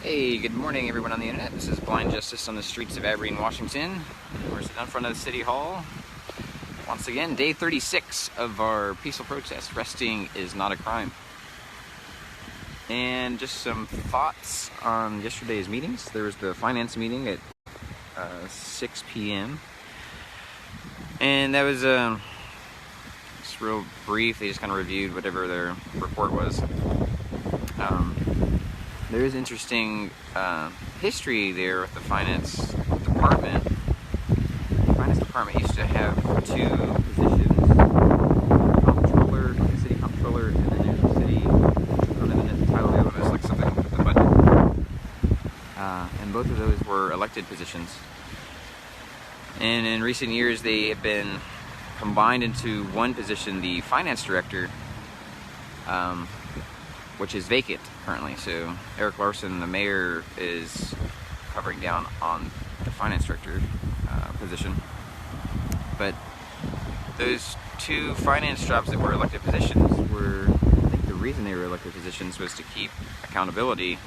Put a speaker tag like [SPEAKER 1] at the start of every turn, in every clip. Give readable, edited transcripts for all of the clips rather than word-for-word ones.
[SPEAKER 1] Hey, good morning everyone on the internet. This is Blind Justice on the streets of Aberdeen, Washington. We're sitting in front of the City Hall. Once again, day 36 of our peaceful protest. Resting is not a crime. And just some thoughts on yesterday's meetings. There was the finance meeting at 6 p.m. And that was just real brief. They just kind of reviewed whatever their report was. There is interesting history there with the finance department. The finance department used to have two positions: comptroller, the city comptroller, and then there's the city. I don't know the title of the other one. It's like something with the budget. And both of those were elected positions. And in recent years, they have been combined into one position, the finance director. Which is vacant currently. So Eric Larson, the mayor, is covering down on the finance director position. But those two finance jobs that were elected positions were, I think the reason they were elected positions was to keep accountability,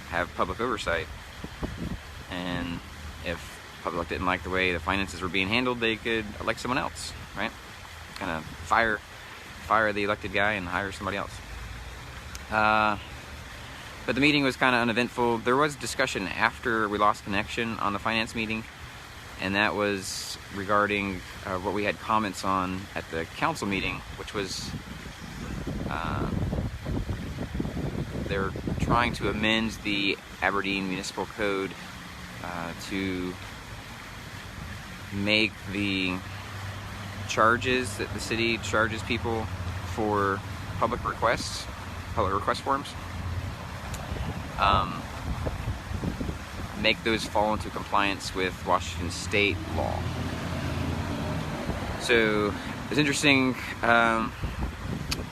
[SPEAKER 1] have public oversight. And if the public didn't like the way the finances were being handled, they could elect someone else, right? Kind of fire the elected guy and hire somebody else. But the meeting was kind of uneventful. There was discussion after we lost connection on the finance meeting, and that was regarding what we had comments on at the council meeting, which was they're trying to amend the Aberdeen Municipal Code to make the charges that the city charges people for public request forms, make those fall into compliance with Washington state law. So it's interesting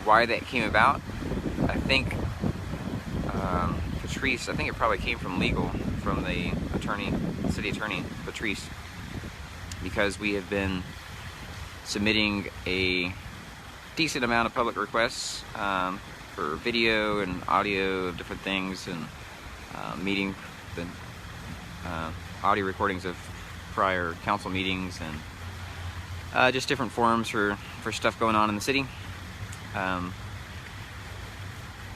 [SPEAKER 1] why that came about. I think Patrice, I think it probably came from legal, from the city attorney, Patrice, because we have been submitting a decent amount of public requests for video and audio of different things, and meeting the audio recordings of prior council meetings, and just different forums for stuff going on in the city.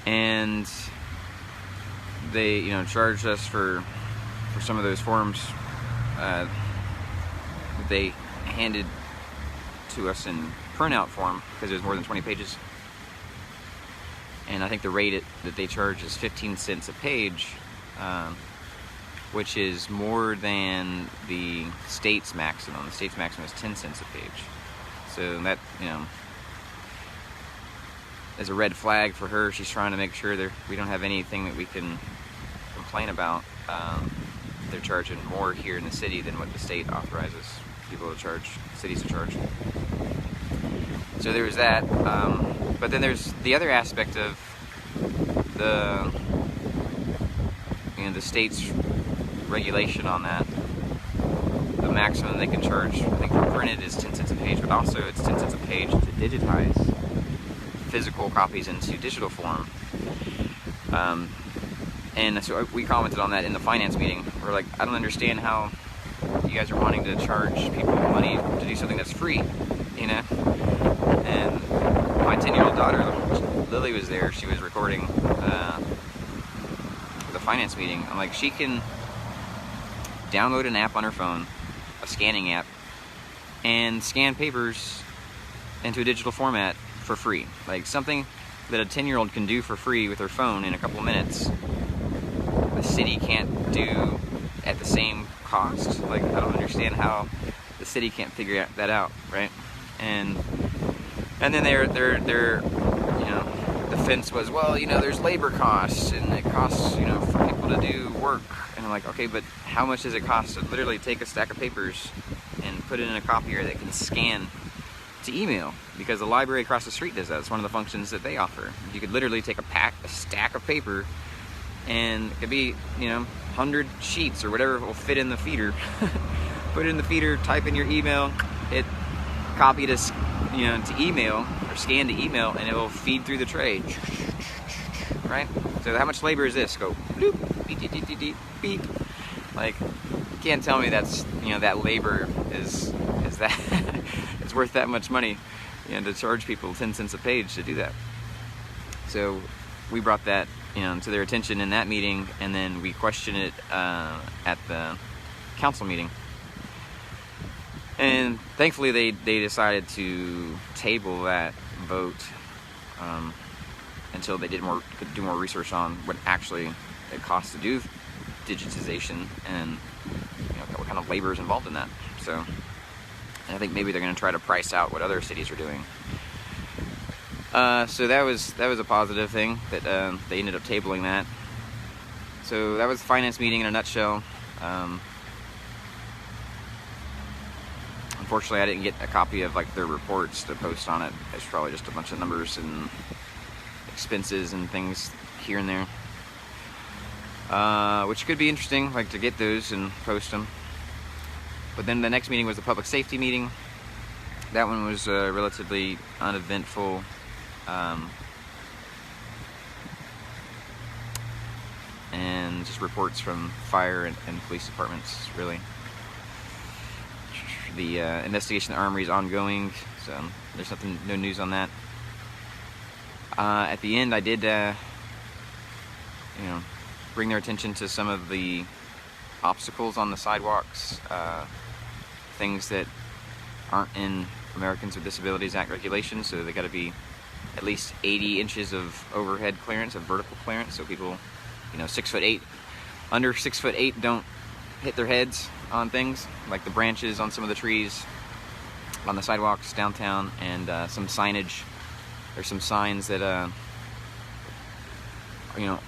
[SPEAKER 1] And they charged us for some of those forms that they handed to us in printout form, because it was more than 20 pages. And I think the rate that they charge is 15 cents a page, which is more than the state's maximum. The state's maximum is 10 cents a page. So that, is a red flag for her. She's trying to make sure that we don't have anything that we can complain about. They're charging more here in the city than what the state authorizes people to charge, cities to charge. So there was that. But then there's the other aspect of the state's regulation on that. The maximum they can charge, I think for printed, is 10 cents a page, but also it's 10 cents a page to digitize physical copies into digital form. And so we commented on that in the finance meeting. We're like, I don't understand how you guys are wanting to charge people money to do something that's free, And my 10-year-old daughter, Lily, was there. She was recording the finance meeting. I'm like, she can download an app on her phone, a scanning app, and scan papers into a digital format for free. Like something that a 10-year-old can do for free with her phone in a couple of minutes, the city can't do at the same cost. Like, I don't understand how the city can't figure that out, right? And then their defense was, well, there's labor costs, and it costs, for people to do work. And I'm like, okay, but how much does it cost to literally take a stack of papers and put it in a copier that can scan to email? Because the library across the street does that. It's one of the functions that they offer. You could literally take a stack of paper, and it could be, 100 sheets or whatever will fit in the feeder. Put it in the feeder, type in your email, hit copy to email, or scan to email, and it will feed through the tray, right? So how much labor is this? Go bloop, beep, beep, beep, beep, beep, beep. Like, you can't tell me that's, that labor is that it's worth that much money, to charge people 10 cents a page to do that. So we brought that, to their attention in that meeting, and then we questioned it at the council meeting. And thankfully they decided to table that vote until they could do more research on what actually it costs to do digitization, and what kind of labor is involved in that. So I think maybe they're going to try to price out what other cities are doing. So that was a positive thing that they ended up tabling that. So that was the finance meeting in a nutshell. Unfortunately, I didn't get a copy of their reports to post on it. It's probably just a bunch of numbers and expenses and things here and there, which could be interesting, to get those and post them. But then the next meeting was the public safety meeting. That one was relatively uneventful. And just reports from fire and police departments, really. The investigation of the armory is ongoing, so there's no news on that. At the end, I did, bring their attention to some of the obstacles on the sidewalks, things that aren't in Americans with Disabilities Act regulations. So they got to be at least 80 inches of overhead clearance, of vertical clearance, so people, 6'8", under 6'8", don't hit their heads on things like the branches on some of the trees on the sidewalks downtown, and some signage. There's some signs that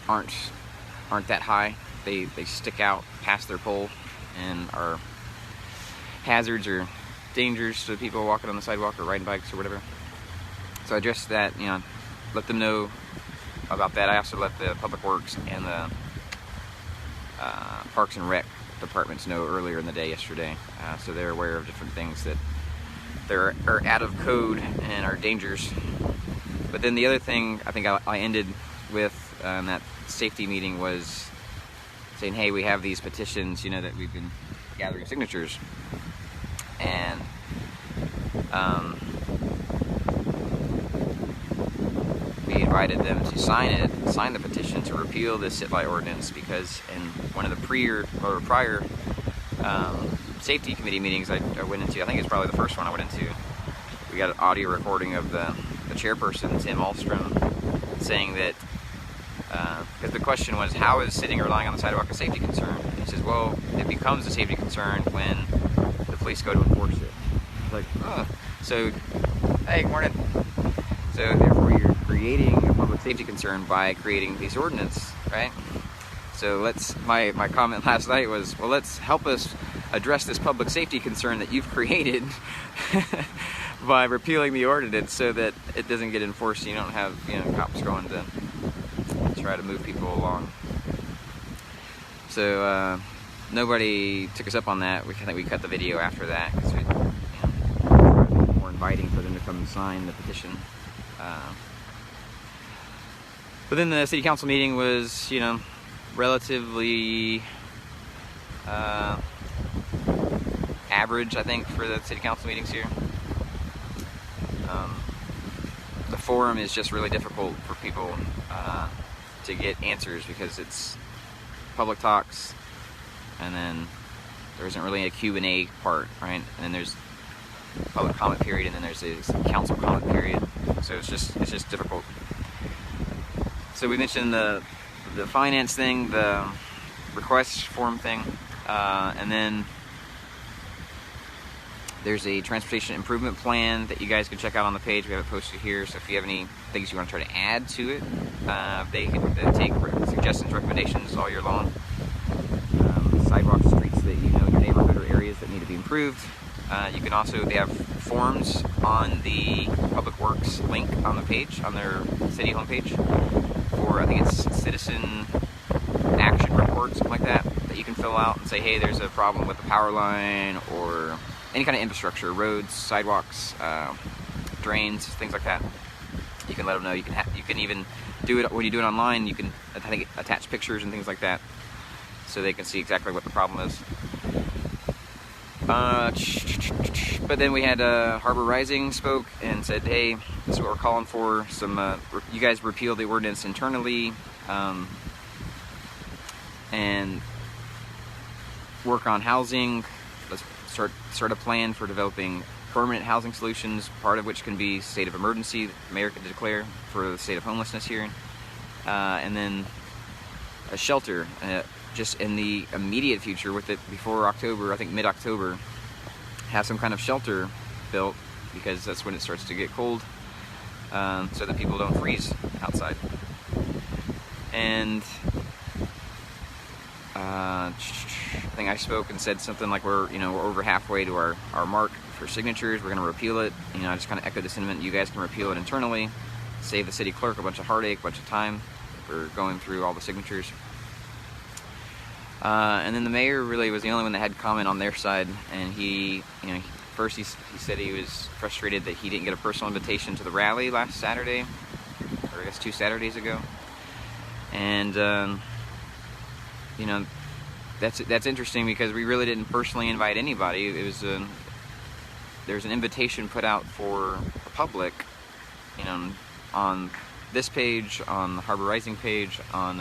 [SPEAKER 1] aren't that high. They stick out past their pole and are hazards or dangers to people walking on the sidewalk or riding bikes or whatever. So I addressed that, let them know about that. I also let the Public Works and the Parks and Rec departments know earlier in the day yesterday, so they're aware of different things that are out of code and are dangers. But then the other thing I think I ended with in that safety meeting was saying, hey, we have these petitions, that we've been gathering signatures, and we invited them to sign the petition to repeal the sit-lie ordinance, because in one of the prior safety committee meetings I went into, I think it's probably the first one I went into, we got an audio recording of the chairperson, Tim Alstrom, saying that, because the question was, how is sitting or lying on the sidewalk a safety concern? And he says, well, it becomes a safety concern when the police go to enforce it. It's like, oh. So, hey, good morning. So therefore you're creating a public safety concern by creating these ordinance, right? So my comment last night was, well, let's help us address this public safety concern that you've created by repealing the ordinance so that it doesn't get enforced. You don't have, cops going to try to move people along. So nobody took us up on that. I think we cut the video after that, because we more inviting for them to come and sign the petition. But then the city council meeting was, relatively average, I think, for the city council meetings here. The forum is just really difficult for people to get answers, because it's public talks, and then there isn't really a Q&A part, right? And then there's public comment period, and then there's a council comment period. So it's just difficult. So we mentioned the finance thing, the request form thing, and then there's a transportation improvement plan that you guys can check out on the page. We have it posted here. So if you have any things you want to try to add to it, they can take suggestions, recommendations all year long. Sidewalks, streets that in your neighborhood, or areas that need to be improved. You can also, they have forms on the Public Works link on the page, on their city homepage, for, I think it's citizen action reports, something like that you can fill out and say, hey, there's a problem with the power line, or any kind of infrastructure, roads, sidewalks, drains, things like that. You can let them know. You can even do it when you do it online. You can, I think, attach pictures and things like that, so they can see exactly what the problem is. But then we had Harbor Rising spoke and said, hey, this is what we're calling for. You guys repeal the ordinance internally, and work on housing. Let's start a plan for developing permanent housing solutions, part of which can be state of emergency, the mayor could declare for the state of homelessness here, and then a shelter, just in the immediate future, with it before October, I think mid-October, have some kind of shelter built, because that's when it starts to get cold, so that people don't freeze outside. And I think I spoke and said something like we're over halfway to our mark for signatures. We're going to repeal it. I just kind of echoed the sentiment. You guys can repeal it internally, save the city clerk a bunch of heartache, a bunch of time for going through all the signatures. And then the mayor really was the only one that had comment on their side, and first he said he was frustrated that he didn't get a personal invitation to the rally last Saturday, or I guess 2 Saturdays ago. And that's interesting, because we really didn't personally invite anybody. It was there's an invitation put out for the public, on this page, on the Harbor Rising page, on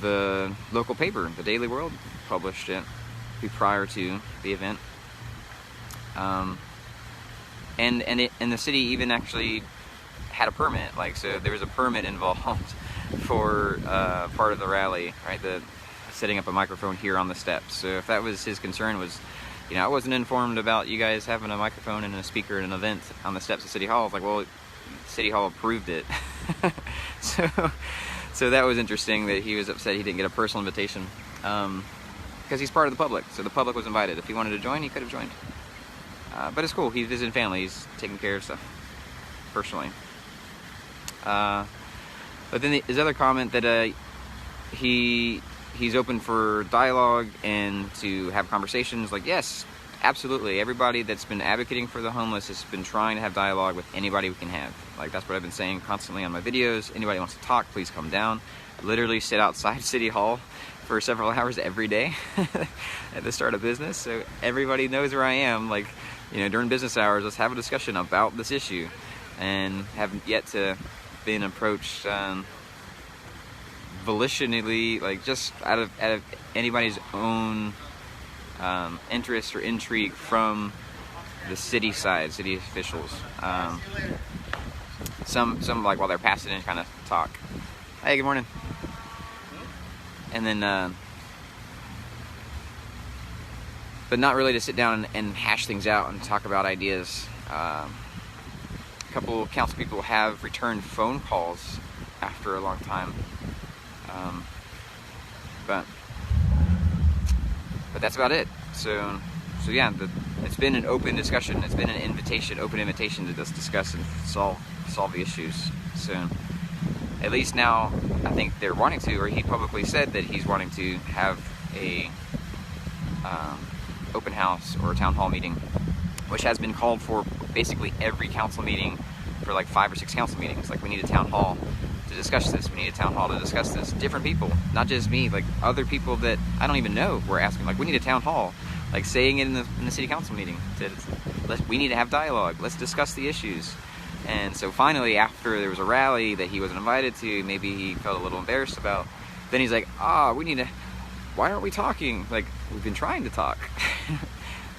[SPEAKER 1] the local paper, the Daily World, published it prior to the event. And the city even actually had a permit, so there was a permit involved for part of the rally, right? The setting up a microphone here on the steps. So if that was his concern, was, I wasn't informed about you guys having a microphone and a speaker at an event on the steps of City Hall. It's like, well, City Hall approved it. So that was interesting that he was upset he didn't get a personal invitation, because he's part of the public. So the public was invited. If he wanted to join, he could have joined. But it's cool. He's visiting family. He's taking care of stuff personally. But then his other comment that he's open for dialogue and to have conversations. Yes, absolutely. Everybody that's been advocating for the homeless has been trying to have dialogue with anybody we can have. That's what I've been saying constantly on my videos. Anybody wants to talk, please come down. I literally sit outside City Hall for several hours every day at the start of business, so everybody knows where I am. During business hours, let's have a discussion about this issue, and haven't yet to been approached volitionally, just out of anybody's own interest or intrigue from the city side, city officials. Some while they're passing in, kind of talk. Hey, good morning. And then, but not really to sit down and hash things out and talk about ideas. A couple council people have returned phone calls after a long time, but that's about it. So yeah, it's been an open discussion. It's been an open invitation to just discuss and solve the issues. So at least now, I think they're wanting to, or he publicly said that he's wanting to have a open house or a town hall meeting, which has been called for basically every council meeting for 5 or 6 council meetings. We need a town hall to discuss this. We need a town hall to discuss this. Different people, not just me, other people that I don't even know were asking, we need a town hall, saying it in the city council meeting. We need to have dialogue. Let's discuss the issues. And so finally, after there was a rally that he wasn't invited to, maybe he felt a little embarrassed about, then he's like, why aren't we talking? We've been trying to talk.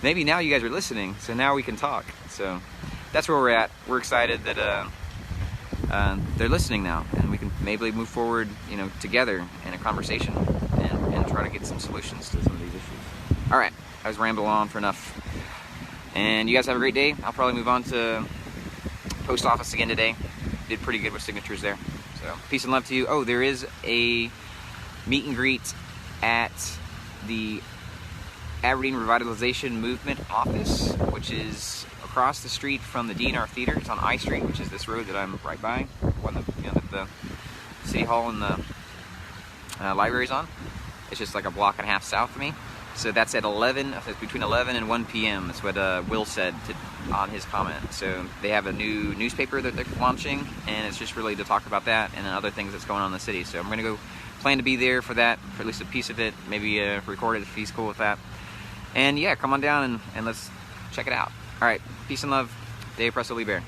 [SPEAKER 1] Maybe now you guys are listening, so now we can talk. So that's where we're at. We're excited that they're listening now, and we can maybe move forward, together in a conversation and try to get some solutions to some of these issues. All right, I was rambling on for enough. And you guys have a great day. I'll probably move on to post office again today. Did pretty good with signatures there. So peace and love to you. Oh, there is a meet and greet at the Aberdeen Revitalization Movement office, which is across the street from the DNR Theater. It's on I Street, which is this road that I'm right by, one that the City Hall and the library's on. It's just a block and a half south of me. So that's at 11, it's between 11 and 1 p.m. That's what Will said on his comment. So they have a new newspaper that they're launching, and it's just really to talk about that and other things that's going on in the city. So I'm going to plan to be there for that, for at least a piece of it, maybe record it if he's cool with that. And yeah, come on down and let's check it out. All right, peace and love, Dave Presto Lee Bear.